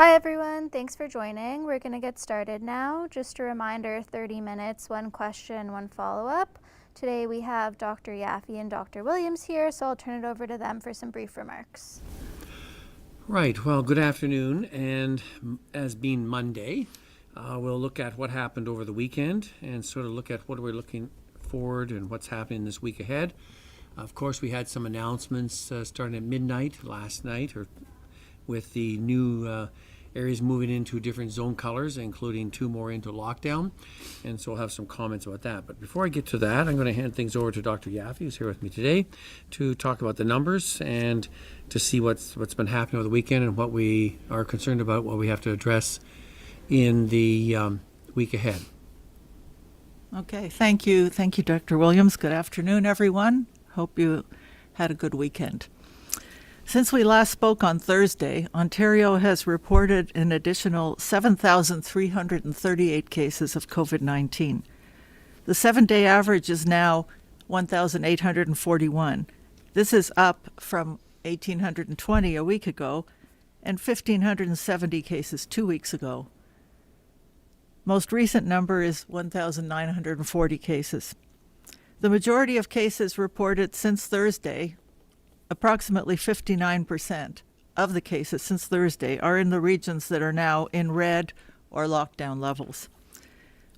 Hi everyone, thanks for joining. We're going to get started now. Just a reminder, 30 minutes, one question, one follow-up. Today we have Dr. Yaffe and Dr. Williams here, so I'll turn it over to them for some brief remarks. Right, well, good afternoon, and as being Monday, we'll look at what happened over the weekend and sort of look at what we're looking forward and what's happening this week ahead. Of course, we had some announcements starting at midnight last night, with the new areas moving into different zone colors, including 2 more into lockdown. And so I'll have some comments about that. But before I get to that, I'm going to hand things over to Dr. Yaffe, who's here with me today, to talk about the numbers and to see what's been happening over the weekend and what we are concerned about, what we have to address in the week ahead. Okay, thank you. Thank you, Dr. Williams. Good afternoon, everyone. Hope you had a good weekend. Since we last spoke on Thursday, Ontario has reported an additional 7,338 cases of COVID-19. The 7-day average is now 1,841. This is up from 1,820 a week ago and 1,570 cases 2 weeks ago. Most recent number is 1,940 cases. The majority of cases reported since Thursday, approximately 59% of the cases since Thursday, are in the regions that are now in red or lockdown levels.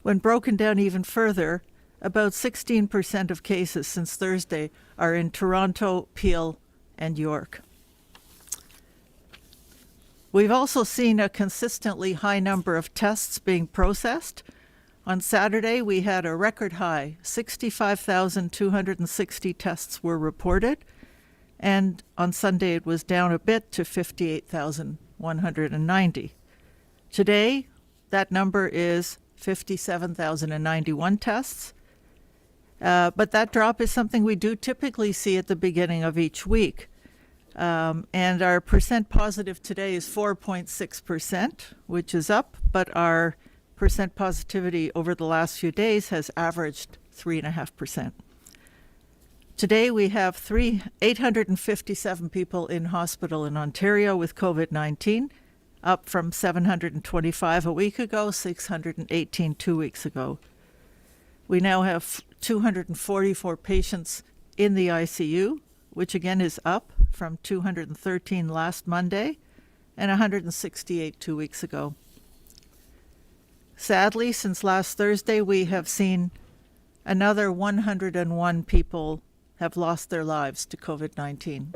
When broken down even further, about 16% of cases since Thursday are in Toronto, Peel, and York. We've also seen a consistently high number of tests being processed. On Saturday, we had a record high, 65,260 tests were reported. And on Sunday, it was down a bit to 58,190. Today, that number is 57,091 tests. But that drop is something we do typically see at the beginning of each week. And our percent positive today is 4.6%, which is up, but our percent positivity over the last few days has averaged 3.5%. Today we have 857 people in hospital in Ontario with COVID-19, up from 725 a week ago, 618 2 weeks ago. We now have 244 patients in the ICU, which again is up from 213 last Monday and 168 2 weeks ago. Sadly, since last Thursday, we have seen another 101 people have lost their lives to COVID-19.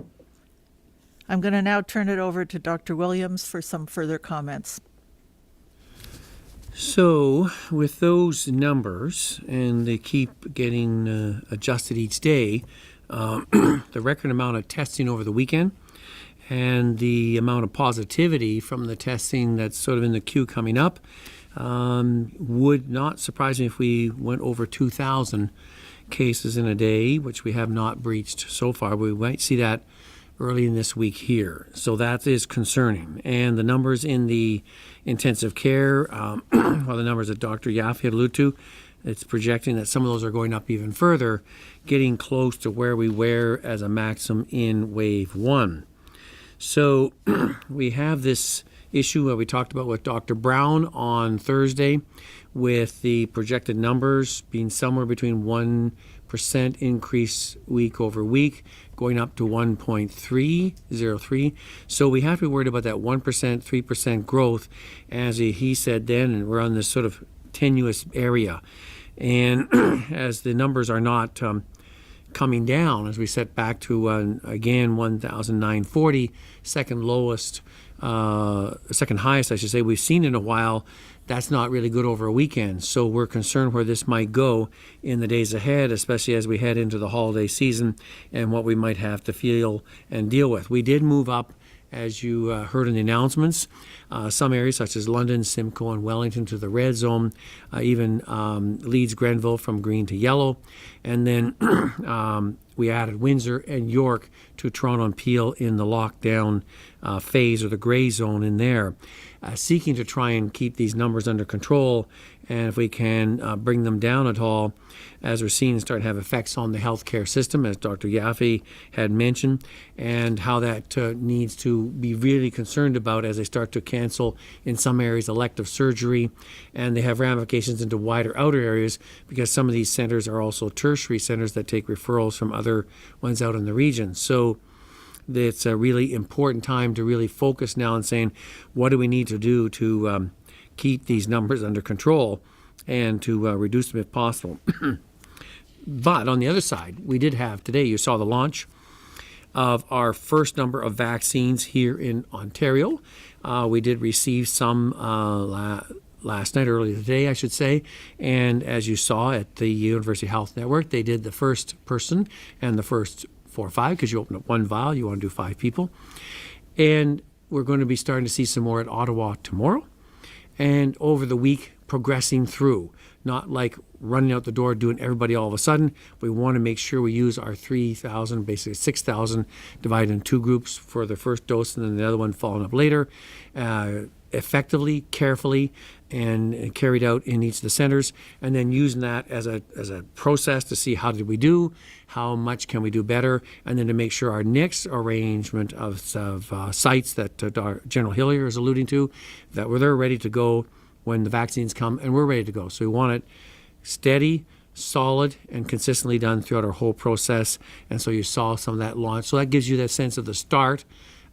I'm going to now turn it over to Dr. Williams for some further comments. So with those numbers, and they keep getting adjusted each day, the record amount of testing over the weekend and the amount of positivity from the testing that's sort of in the queue coming up would not surprise me if we went over 2,000 cases in a day, which we have not breached so far. We might see that early in this week here. So that is concerning. And the numbers in the intensive care, well, the numbers that Dr. Yaffe had alluded to, it's projecting that some of those are going up even further, getting close to where we were as a maximum in wave 1. So we have this issue that we talked about with Dr. Brown on Thursday, with the projected numbers being somewhere between 1% increase week over week, going up to 1.303. So we have to be worried about that 1%, 3% growth, as he said then, and we're on this sort of tenuous area. And as the numbers are not coming down, as we set back to, again, 1,940, second lowest, second highest, I should say, we've seen in a while. That's not really good over a weekend. So we're concerned where this might go in the days ahead, especially as we head into the holiday season and what we might have to feel and deal with. We did move up, as you heard in the announcements, some areas such as London, Simcoe, and Wellington to the red zone, even Leeds, Grenville from green to yellow. And then we added Windsor and York to Toronto and Peel in the lockdown phase, or the gray zone in there, seeking to try and keep these numbers under control And if we can bring them down at all, as we're seeing start to have effects on the healthcare system, as Dr. Yaffe had mentioned, and how that needs to be really concerned about as they start to cancel, in some areas, elective surgery, and they have ramifications into wider outer areas, because some of these centers are also tertiary centers that take referrals from other ones out in the region. So it's a really important time to really focus now on saying, what do we need to do to keep these numbers under control and to reduce them if possible. But on the other side, we did have today, you saw the launch of our first number of vaccines here in Ontario. We did receive some last night, earlier today, I should say. And as you saw at the University Health Network, they did the first person and the first 4 or 5, because you open up one vial, you want to do 5 people. And we're going to be starting to see some more at Ottawa tomorrow. And over the week, progressing through, not like running out the door, doing everybody all of a sudden. We want to make sure we use our 3,000, basically 6,000, divided in 2 groups for the first dose, and then the other one following up later, effectively, carefully, and carried out in each of the centers, and then using that as a process to see how did we do, how much can we do better, and then to make sure our next arrangement of sites that General Hillier is alluding to, that they're ready to go when the vaccines come, and we're ready to go. So we want it steady, solid, and consistently done throughout our whole process. And so you saw some of that launch. So that gives you that sense of the start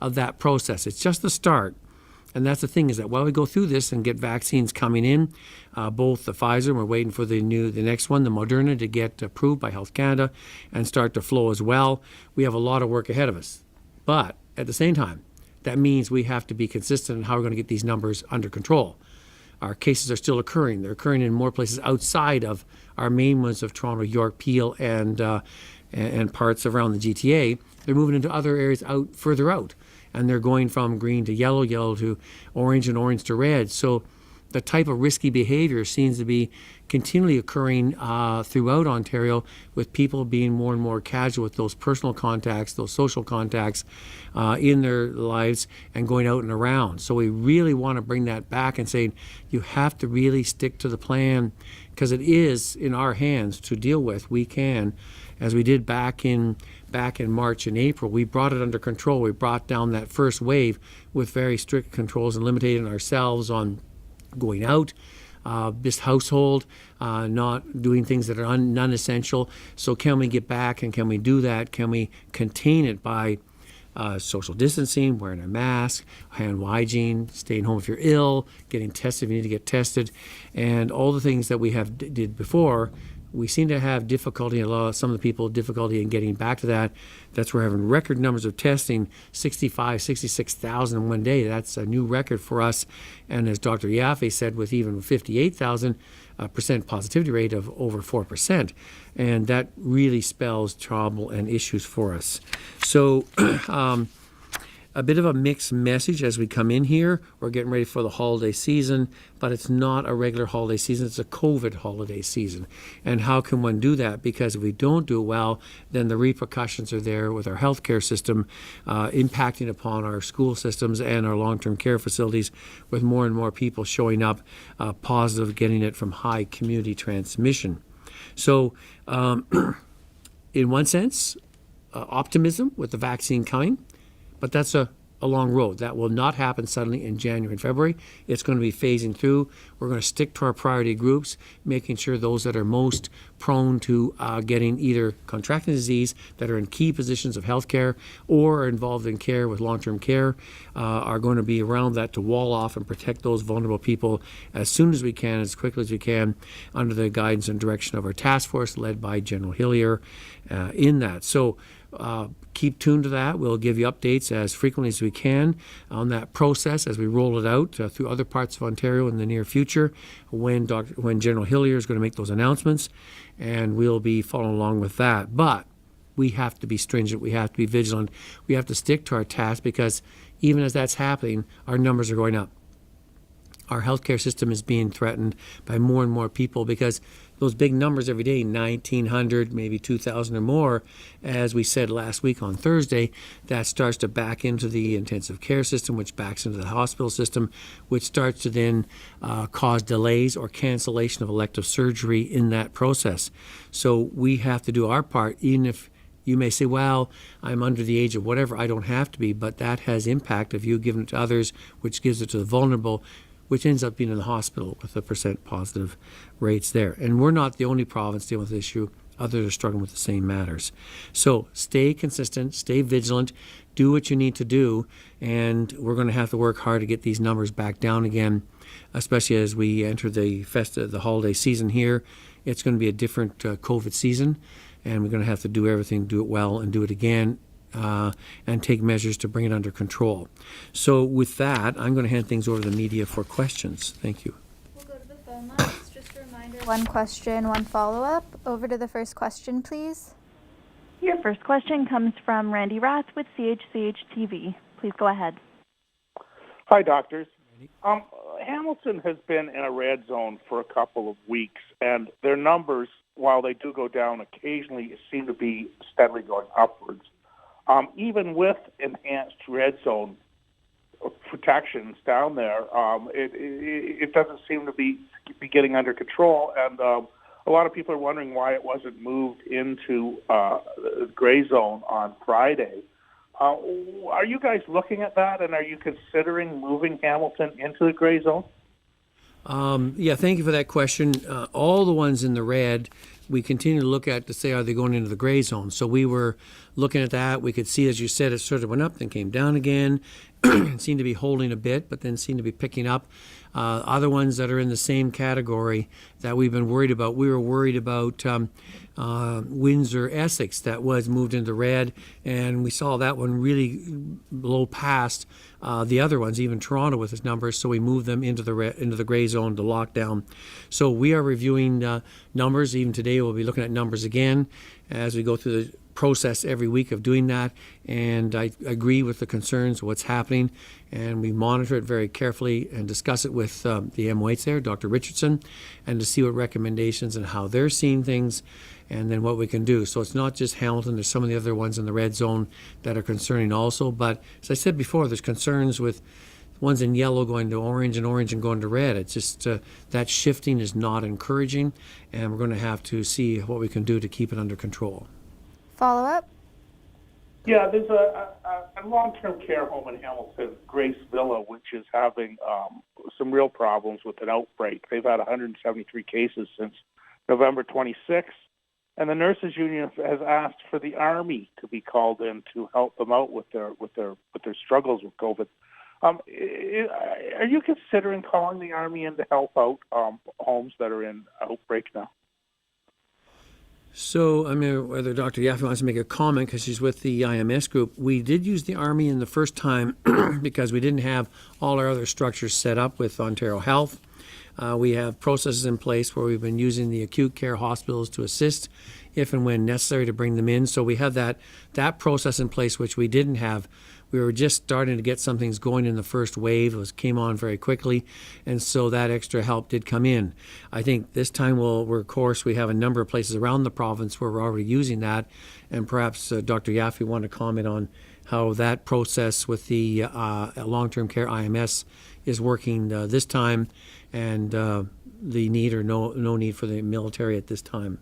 of that process. It's just the start. And that's the thing, is that while we go through this and get vaccines coming in, both the Pfizer, we're waiting for the next one, the Moderna, to get approved by Health Canada and start to flow as well. We have a lot of work ahead of us. But at the same time, that means we have to be consistent in how we're going to get these numbers under control. Our cases are still occurring. They're occurring in more places outside of our main ones of Toronto, York, Peel, and parts around the GTA. They're moving into other areas further out. And they're going from green to yellow, yellow to orange, and orange to red. So the type of risky behavior seems to be continually occurring throughout Ontario, with people being more and more casual with those personal contacts, those social contacts in their lives, and going out and around. So we really want to bring that back and say, you have to really stick to the plan, because it is in our hands to deal with. We can, as we did back in March and April, we brought it under control. We brought down that first wave with very strict controls and limiting ourselves on going out, this household, not doing things that are non-essential. So can we get back, and can we do that? Can we contain it by social distancing, wearing a mask, hand hygiene, staying home if you're ill, getting tested if you need to get tested, and all the things that we have did before? We seem to have difficulty, some of the people, difficulty in getting back to that. That's where we're having record numbers of testing, 65, 66,000 in one day. That's a new record for us. And as Dr. Yaffe said, with even 58,000 percent positivity rate of over 4%. And that really spells trouble and issues for us. So a bit of a mixed message as we come in here. We're getting ready for the holiday season, but it's not a regular holiday season. It's a COVID holiday season. And how can one do that? Because if we don't do it well, then the repercussions are there with our healthcare system, impacting upon our school systems and our long-term care facilities, with more and more people showing up positive, getting it from high community transmission. So in one sense, optimism with the vaccine coming. But that's a long road. That will not happen suddenly in January and February. It's going to be phasing through. We're going to stick to our priority groups, making sure those that are most prone to getting either contracting disease, that are in key positions of healthcare or are involved in care with long-term care, are going to be around that to wall off and protect those vulnerable people as soon as we can, as quickly as we can, under the guidance and direction of our task force led by General Hillier in that. So keep tuned to that. We'll give you updates as frequently as we can on that process as we roll it out through other parts of Ontario in the near future, when General Hillier is going to make those announcements, and we'll be following along with that. But we have to be stringent. We have to be vigilant. We have to stick to our task, because even as that's happening, our numbers are going up. our healthcare system is being threatened by more and more people, because those big numbers every day, 1,900, maybe 2,000 or more, as we said last week on Thursday, that starts to back into the intensive care system, which backs into the hospital system, which starts to then cause delays or cancellation of elective surgery in that process. So we have to do our part, even if you may say, well, I'm under the age of whatever, I don't have to be, but that has impact if you give it to others, which gives it to the vulnerable, which ends up being in the hospital with the percent positive rates there. And we're not the only province dealing with this issue. Others are struggling with the same matters. So stay consistent, stay vigilant, do what you need to do, and we're going to have to work hard to get these numbers back down again, especially as we enter the holiday season here. It's going to be a different COVID season, and we're going to have to do everything, do it well, and do it again, and take measures to bring it under control. So with that, I'm going to hand things over to the media for questions. Thank you. We'll go to the phone lines. Just a reminder, one question, one follow-up. Over to the first question, please. Your first question comes from Randy Rath with CHCH TV. Please go ahead. Hi, doctors. Hamilton has been in a red zone for a couple of weeks, and their numbers, while they do go down occasionally, seem to be steadily going upwards. Even with enhanced red zone protections down there, it doesn't seem to be getting under control, and a lot of people are wondering why it wasn't moved into the gray zone on Friday. Are you guys looking at that, and are you considering moving Hamilton into the gray zone? Yeah, thank you for that question. All the ones in the red, we continue to look at to say, are they going into the gray zone? So we were looking at that. We could see, as you said, it sort of went up, then came down again, and seemed to be holding a bit, but then seemed to be picking up. Other ones that are in the same category that we've been worried about, we were worried about Windsor, Essex, that was moved into red, and we saw that one really blow past the other ones, even Toronto with its numbers, so we moved them into the gray zone to lockdown. So we are reviewing numbers. Even today we'll be looking at numbers again as we go through the process every week of doing that, and I agree with the concerns of what's happening, and we monitor it very carefully and discuss it with the MOH there, Dr. Richardson, and to see what recommendations and how they're seeing things, and then what we can do. So it's not just Hamilton, there's some of the other ones in the red zone that are concerning also, but as I said before, there's concerns with ones in yellow going to orange and orange and going to red. It's just that shifting is not encouraging, and we're going to have to see what we can do to keep it under control. Follow-up? Yeah, there's a long-term care home in Hamilton, Grace Villa, which is having some real problems with an outbreak. They've had 173 cases since November 26th, and the nurses union has asked for the Army to be called in to help them out with their struggles with COVID. Are you considering calling the Army in to help out homes that are in outbreak now? So, I mean, whether Dr. Yaffe wants to make a comment because she's with the IMS group, we did use the Army in the first time because we didn't have all our other structures set up with Ontario Health. We have processes in place where we've been using the acute care hospitals to assist if and when necessary to bring them in. So we have that process in place, which we didn't have. We were just starting to get some things going in the first wave. It came on very quickly, and so that extra help did come in. I think this time of course, we have a number of places around the province where we're already using that, and perhaps Dr. Yaffe want to comment on how that process with the long-term care IMS is working this time, and the need or no need for the military at this time.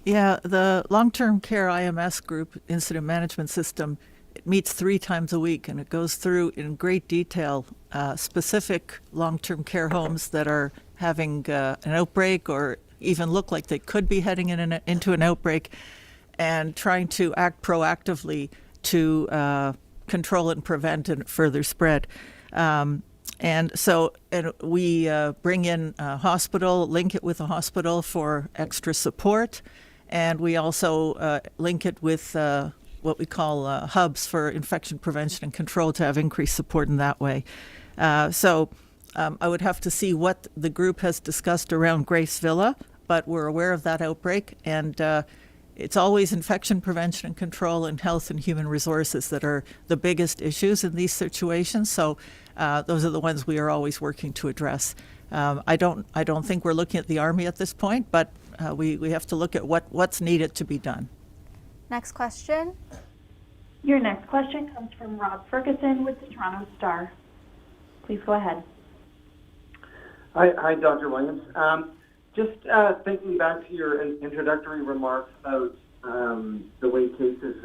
Yeah, the long-term care IMS group, Incident Management System, it meets 3 times a week, and it goes through in great detail specific long-term care homes that are having an outbreak or even look like they could be heading into an outbreak, and trying to act proactively to control and prevent and further spread. And we bring in a hospital, link it with a hospital for extra support, and we also link it with what we call hubs for infection prevention and control to have increased support in that way. I would have to see what the group has discussed around Grace Villa, but we're aware of that outbreak, and it's always infection prevention and control and health and human resources that are the biggest issues in these situations. So those are the ones we are always working to address. I don't think we're looking at the Army at this point, but we have to look at what's needed to be done. Next question. Your next question comes from Rob Ferguson with the Toronto Star. Please go ahead. Hi, Dr. Williams. Just thinking back to your introductory remarks about the way cases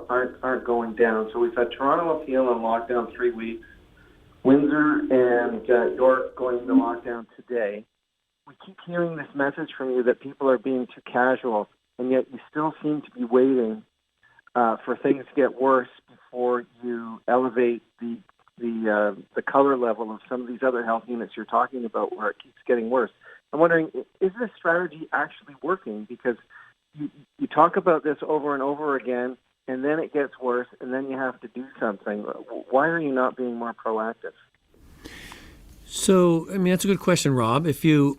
aren't going down. So we've had Toronto appeal on lockdown 3 weeks, Windsor and York going into lockdown today. We keep hearing this message from you that people are being too casual, and yet you still seem to be waiting for things to get worse before you elevate the color level of some of these other health units you're talking about where it keeps getting worse. I'm wondering, is this strategy actually working? Because you talk about this over and over again, and then it gets worse, and then you have to do something. Why are you not being more proactive? So, I mean, that's a good question, Rob. If you,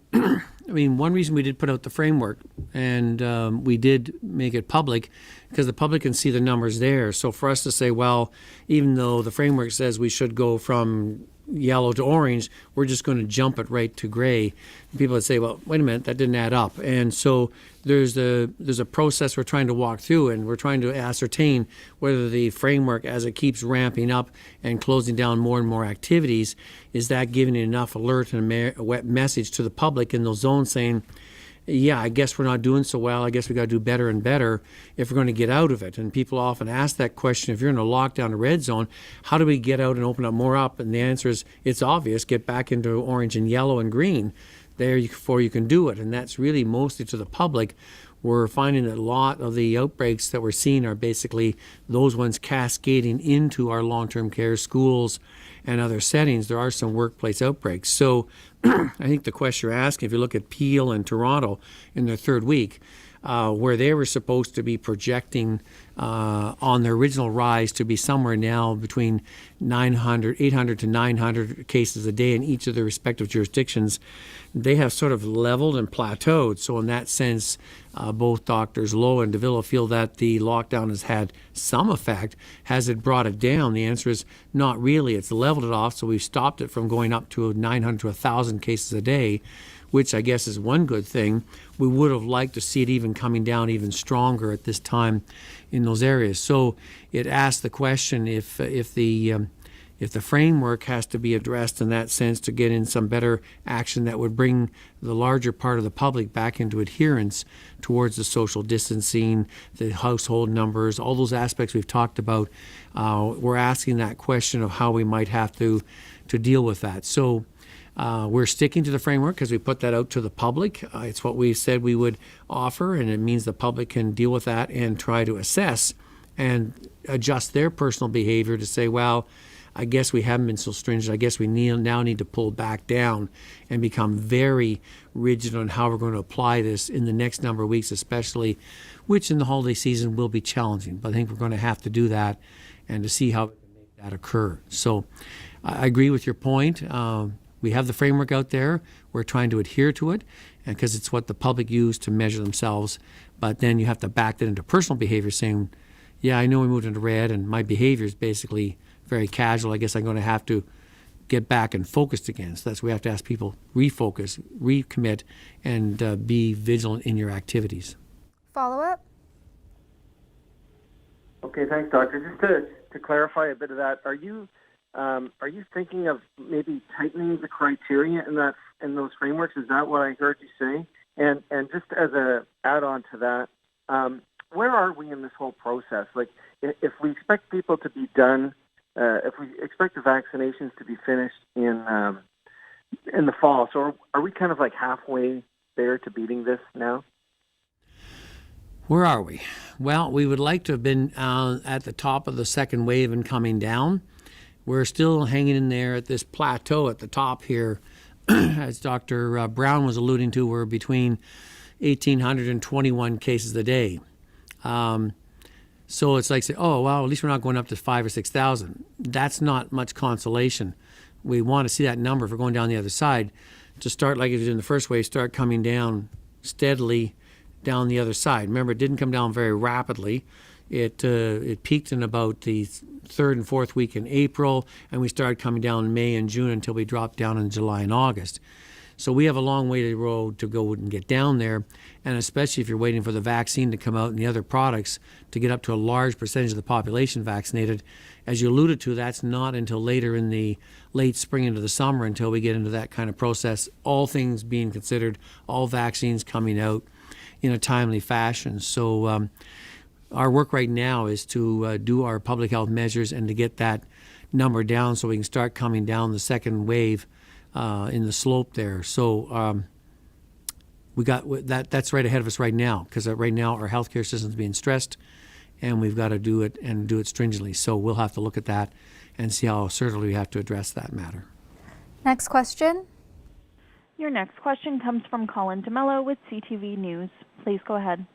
one reason we did put out the framework and we did make it public because the public can see the numbers there. So for us to say, well, even though the framework says we should go from yellow to orange, we're just going to jump it right to gray. People would say, well, wait a minute, that didn't add up. And so there's a process we're trying to walk through, and we're trying to ascertain whether the framework, as it keeps ramping up and closing down more and more activities, is that giving enough alert and a wet message to the public in those zones saying, yeah, I guess we're not doing so well. I guess we got to do better and better if we're going to get out of it. And people often ask that question, if you're in a lockdown, a red zone, how do we get out and open up more up? And the answer is, it's obvious, get back into orange and yellow and green before you can do it. And that's really mostly to the public. We're finding that a lot of the outbreaks that we're seeing are basically those ones cascading into our long-term care, schools, and other settings. There are some workplace outbreaks. So I think the question you're asking, if you look at Peel and Toronto in their third week, where they were supposed to be projecting on their original rise to be somewhere now between 800 to 900 cases a day in each of their respective jurisdictions, they have sort of leveled and plateaued. So in that sense, both Doctors Lowe and DeVillo feel that the lockdown has had some effect. Has it brought it down? The answer is not really. It's leveled it off, so we've stopped it from going up to 900 to 1,000 cases a day, which I guess is one good thing. We would have liked to see it even coming down even stronger at this time in those areas. So it asks the question if the framework has to be addressed in that sense to get in some better action that would bring the larger part of the public back into adherence towards the social distancing, the household numbers, all those aspects we've talked about. We're asking that question of how we might have to deal with that. So we're sticking to the framework because we put that out to the public. It's what we said we would offer, and it means the public can deal with that and try to assess and adjust their personal behavior to say, well, I guess we haven't been so stringent. I guess we now need to pull back down and become very rigid on how we're going to apply this in the next number of weeks, especially, which in the holiday season will be challenging. But I think we're going to have to do that and to see how we can make that occur. So I agree with your point. We have the framework out there. We're trying to adhere to it because it's what the public use to measure themselves. But then you have to back that into personal behavior saying, yeah, I know we moved into red and my behavior is basically very casual. I guess I'm going to have to get back and focused again. So that's why we have to ask people, refocus, recommit, and be vigilant in your activities. Follow-up? Okay, thanks, Doctor. Just to clarify a bit of that, are you thinking of maybe tightening the criteria in those frameworks? Is that what I heard you say? And just as a add-on to that, where are we in this whole process? Like, if we expect people to be done, if we expect the vaccinations to be finished in the fall, so are we kind of like halfway there to beating this now? Where are we? Well, we would like to have been at the top of the second wave and coming down. We're still hanging in there at this plateau at the top here. As Dr. Brown was alluding to, we're between 1,800 and 21 cases a day. So it's like, say, oh, well, at least we're not going up to 5,000 or 6,000. That's not much consolation. We want to see that number, if we're going down the other side, to start like it did in the first wave, start coming down steadily down the other side. Remember, it didn't come down very rapidly. It peaked in about the third and fourth week in April, and we started coming down in May and June until we dropped down in July and August. So we have a long way to go and get down there, and especially if you're waiting for the vaccine to come out and the other products to get up to a large percentage of the population vaccinated. As you alluded to, that's not until later in the late spring into the summer until we get into that kind of process, all things being considered, all vaccines coming out in a timely fashion. So our work right now is to do our public health measures and to get that number down so we can start coming down the second wave in the slope there. So we got that's right ahead of us right now, because right now our healthcare system is being stressed, and we've got to do it and do it stringently. So we'll have to look at that and see how certainly we have to address that matter. Next question. Your next question comes from Colin DeMello with CTV News. Please go ahead.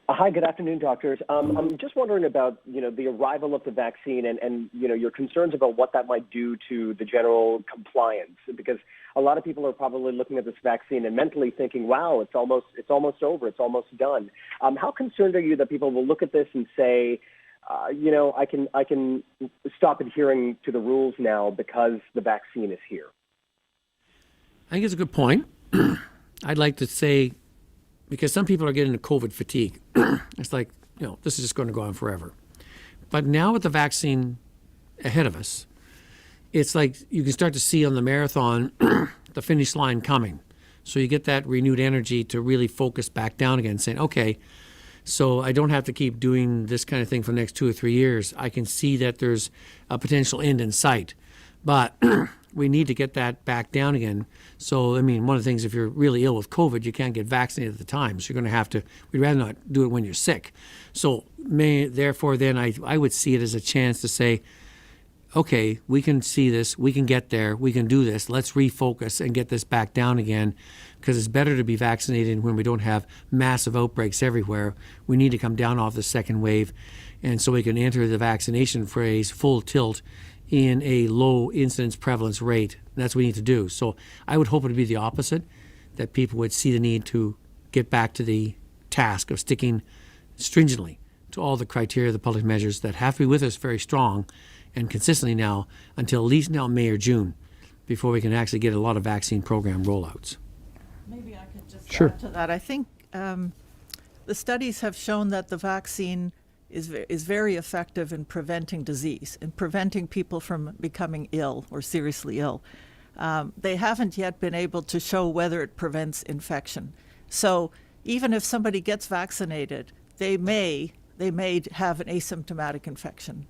Hi, good afternoon, doctors. I'm just wondering about, the arrival of the vaccine and your concerns about what that might do to the general compliance, because a lot of people are probably looking at this vaccine and mentally thinking, wow, it's almost over, it's almost done. How concerned are you that people will look at this and say, I can stop adhering to the rules now because the vaccine is here? I think it's a good point. I'd like to say, because some people are getting into COVID fatigue. It's like, this is just going to go on forever. But now with the vaccine ahead of us, it's like you can start to see on the marathon the finish line coming. So you get that renewed energy to really focus back down again, saying, okay, so I don't have to keep doing this kind of thing for the next 2 or 3 years. I can see that there's a potential end in sight. But we need to get that back down again. So, one of the things, if you're really ill with COVID, you can't get vaccinated at the time. So you're going to have to, we'd rather not do it when you're sick. So therefore, then I would see it as a chance to say, okay, we can see this, we can get there, we can do this. Let's refocus and get this back down again, because it's better to be vaccinated when we don't have massive outbreaks everywhere. We need to come down off the second wave, and so we can enter the vaccination phase full tilt in a low incidence prevalence rate. That's what we need to do. So I would hope it would be the opposite, that people would see the need to get back to the task of sticking stringently to all the criteria, the public measures that have to be with us very strong and consistently now until at least now May or June, before we can actually get a lot of vaccine program rollouts. Maybe I could just Sure. add to that. I think the studies have shown that the vaccine is very effective in preventing disease, in preventing people from becoming ill or seriously ill. They haven't yet been able to show whether it prevents infection. So even if somebody gets vaccinated, they may have an asymptomatic infection.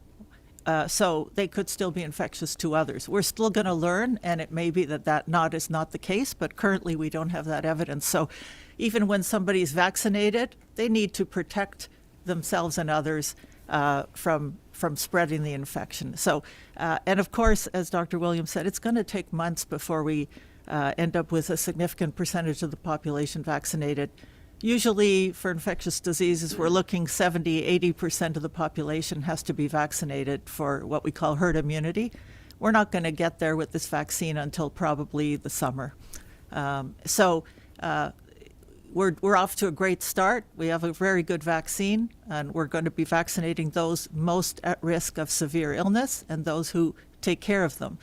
So they could still be infectious to others. We're still going to learn, and it may be that is not the case, but currently we don't have that evidence. So even when somebody's vaccinated, they need to protect themselves and others from spreading the infection. So, and of course, as Dr. Williams said, it's going to take months before we end up with a significant percentage of the population vaccinated. Usually for infectious diseases, we're looking 70–80% of the population has to be vaccinated for what we call herd immunity. We're not going to get there with this vaccine until probably the summer. We're off to a great start. We have a very good vaccine, and we're going to be vaccinating those most at risk of severe illness and those who take care of them.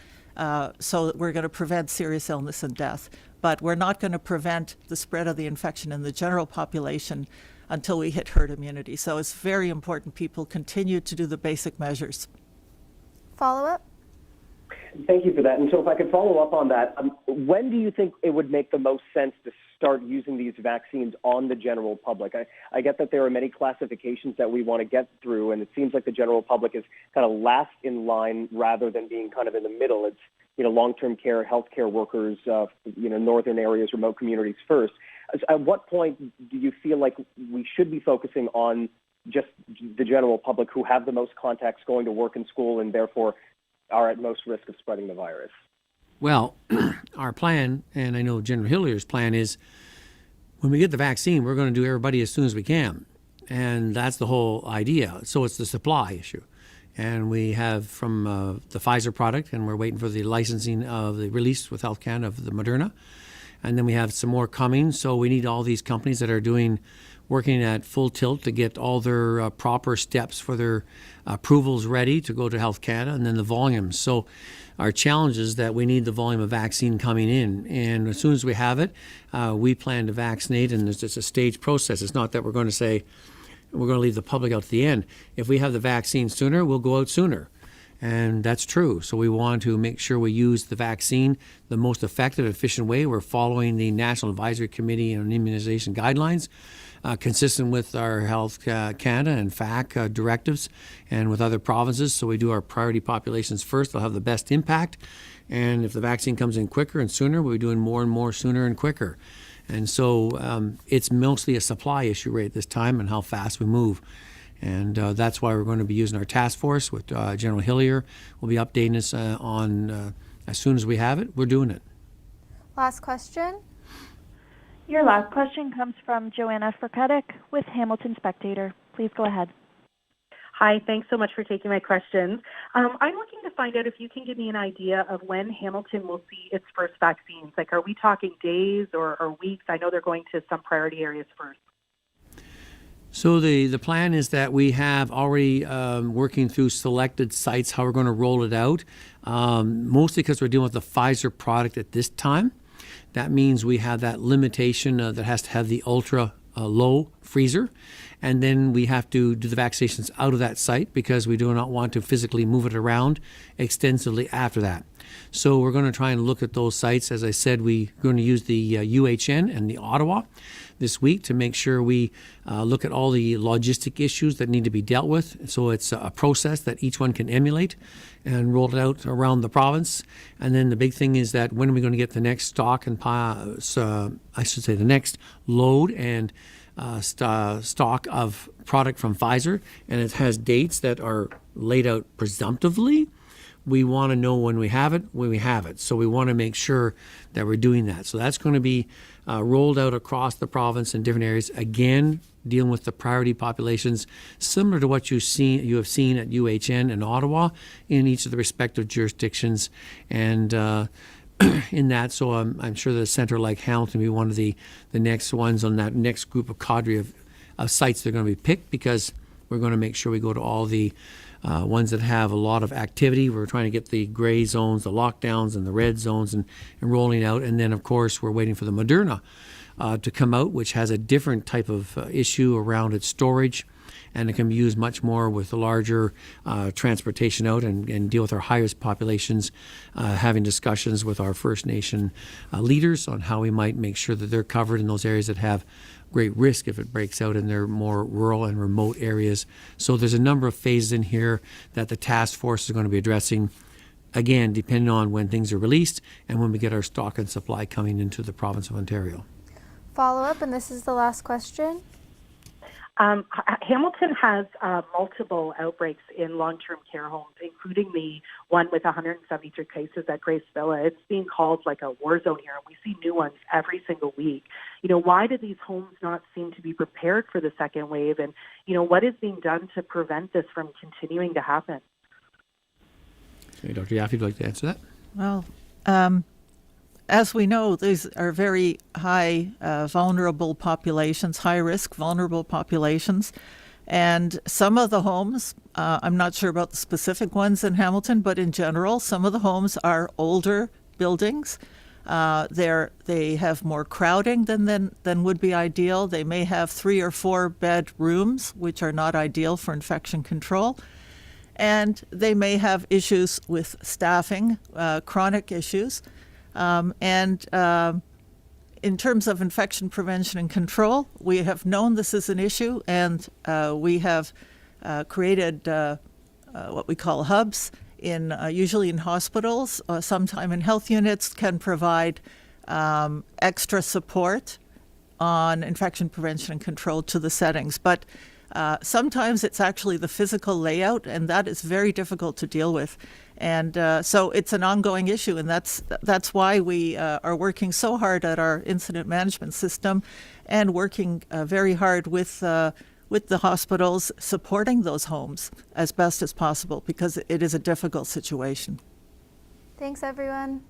So that we're going to prevent serious illness and death. But we're not going to prevent the spread of the infection in the general population until we hit herd immunity. So it's very important people continue to do the basic measures. Follow up? Thank you for that. And so if I could follow up on that, when do you think it would make the most sense to start using these vaccines on the general public? I get that there are many classifications that we want to get through, and it seems like the general public is kind of last in line rather than being kind of in the middle. It's, long-term care, healthcare workers, northern areas, remote communities first. At what point do you feel like we should be focusing on just the general public who have the most contacts going to work and school and therefore are at most risk of spreading the virus? Well, our plan, and I know General Hillier's plan, is when we get the vaccine, we're going to do everybody as soon as we can. And that's the whole idea. So it's the supply issue. And we have from the Pfizer product, and we're waiting for the licensing of the release with Health Canada of the Moderna. and then we have some more coming. So we need all these companies that are working at full tilt to get all their proper steps for their approvals ready to go to Health Canada, and then the volumes. So our challenge is that we need the volume of vaccine coming in, and as soon as we have it, we plan to vaccinate, and it's just a staged process. It's not that we're going to say we're going to leave the public out to the end. If we have the vaccine sooner, we'll go out sooner. And that's true. So we want to make sure we use the vaccine the most effective, efficient way. We're following the National Advisory Committee on Immunization Guidelines, consistent with our Health Canada and FAC directives and with other provinces. So we do our priority populations first. They'll have the best impact. And if the vaccine comes in quicker and sooner, we'll be doing more and more sooner and quicker. And so it's mostly a supply issue right at this time and how fast we move. And that's why we're going to be using our task force with General Hillier. We'll be updating us on as soon as we have it. We're doing it. Last question. Your last question comes from Joanna Furcadic with Hamilton Spectator. Please go ahead. Hi, thanks so much for taking my questions. I'm looking to find out if you can give me an idea of when Hamilton will see its first vaccines. Like, are we talking days or weeks? I know they're going to some priority areas first. So the plan is that we have already working through selected sites how we're going to roll it out, mostly because we're dealing with the Pfizer product at this time. That means we have that limitation that has to have the ultra low freezer, and then we have to do the vaccinations out of that site because we do not want to physically move it around extensively after that. So we're going to try and look at those sites. As I said, we're going to use the UHN and the Ottawa this week to make sure we look at all the logistic issues that need to be dealt with. So it's a process that each one can emulate and roll it out around the province. And then the big thing is that when are we going to get the next stock and the next load and stock of product from Pfizer, and it has dates that are laid out presumptively. We want to know when we have it. So we want to make sure that we're doing that. So that's going to be rolled out across the province in different areas. Again, dealing with the priority populations, similar to what you have seen at UHN and Ottawa in each of the respective jurisdictions. And in that, so I'm sure the centre like Hamilton will be one of the next ones on that next group of cadre of sites that are going to be picked, because we're going to make sure we go to all the ones that have a lot of activity. We're trying to get the gray zones, the lockdowns, and the red zones and rolling out. And then, of course, we're waiting for the Moderna to come out, which has a different type of issue around its storage. And it can be used much more with the larger transportation out and deal with our highest populations, having discussions with our First Nation leaders on how we might make sure that they're covered in those areas that have great risk if it breaks out in their more rural and remote areas. So there's a number of phases in here that the task force is going to be addressing, again, depending on when things are released and when we get our stock and supply coming into the province of Ontario. Follow up, and this is the last question. Hamilton has multiple outbreaks in long-term care homes, including the one with 173 cases at Grace Villa. It's being called like a war zone here, and we see new ones every single week. Why do these homes not seem to be prepared for the second wave? And, what is being done to prevent this from continuing to happen? Okay, Dr. Yaffe, would you like to answer that? Well, as we know, these are very high vulnerable populations, high-risk vulnerable populations. And some of the homes, I'm not sure about the specific ones in Hamilton, but in general, some of the homes are older buildings. They have more crowding than would be ideal. They may have 3 or 4 bed rooms, which are not ideal for infection control. And they may have issues with staffing, chronic issues. In terms of infection prevention and control, we have known this is an issue, and we have created what we call hubs, usually in hospitals, sometime in health units, can provide extra support on infection prevention and control to the settings. But sometimes it's actually the physical layout, and that is very difficult to deal with. And so it's an ongoing issue, and that's why we are working so hard at our incident management system and working very hard with the hospitals, supporting those homes as best as possible, because it is a difficult situation. Thanks, everyone.